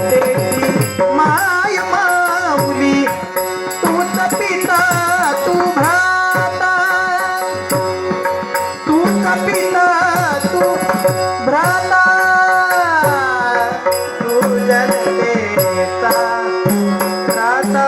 जनतेची माय माऊली तूच पिता तू भ्राता तूच पिता तू भ्राता तू जनतेचा भ्राता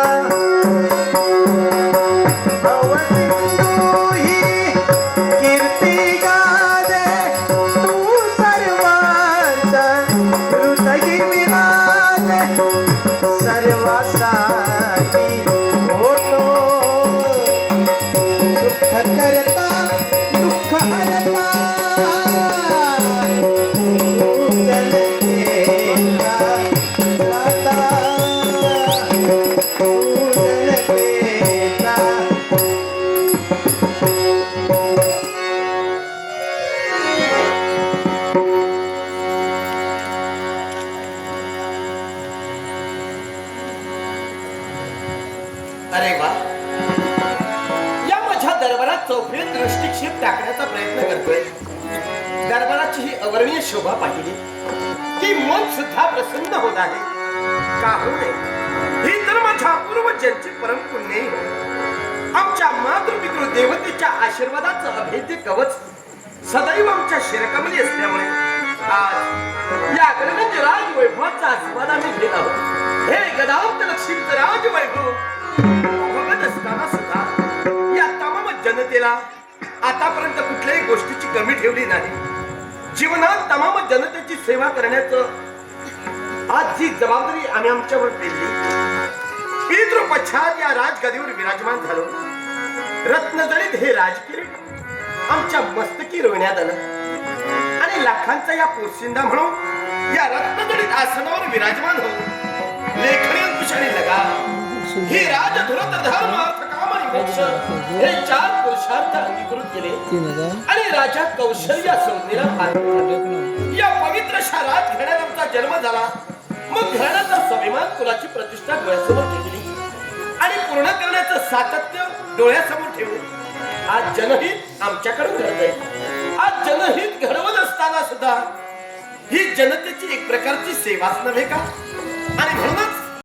अरे वा, या माझ्या दरबारात चौफेर दृष्टिक्षेप टाकण्याचा प्रयत्न करतोय. दरबाराची ही अवर्णीय शोभा पाहिली की मन सुद्धा प्रसन्न होत आहे. का हो नये, ही तर माझ्या पूर्वजांची परम पुण्य आमच्या मातृपितृ देवतेच्या आशीर्वादाचं अभेद्य कवच सदैव आमच्या शिरकमली असल्यामुळे आज या गणगंज राज वैभवाचा आस्वाद आम्ही घेत आहोत. हे गदांत लक्षित राज वैभव बघत असताना सुद्धा या तमाम जनतेला आतापर्यंत कुठल्याही गोष्टीची कमी ठेवली नाही. जीवनात तमाम जनतेची सेवा करण्याचं आज जी जबाबदारी आम्ही आमच्यावर पेलली, पितृ पश्चात या राजगादीवर विराजमान झालो. रत्नजडित हे राजकिरीट आमच्या मस्तकी रोवण्यात आलं आणि लाखांचा या पोशिंदा म्हणून या रत्नजडित आसनावर विराजमान होऊन लेखणी अंकुशाने लगा ही राज धुरत धर्म अर्थ काम आणि मोक्ष हे चार पुरुषार्थ अंगीकृत केले आणि राजा कौशल्या संज्ञेला पाहिजे. या पवित्र अशा राज घराण्यात आमचा जन्म झाला. मग घराण्याचा स्वाभिमान कुलाची प्रतिष्ठा डोळ्यासमोर ठेवली आणि पूर्ण करण्याचं सातत्य डोळ्यासमोर ठेवून आज जनहित आमच्याकडून घडत आहे. आज जनहित घडवत असताना सुद्धा ही जनतेची एक प्रकारची सेवाच नव्हे का? आणि म्हणून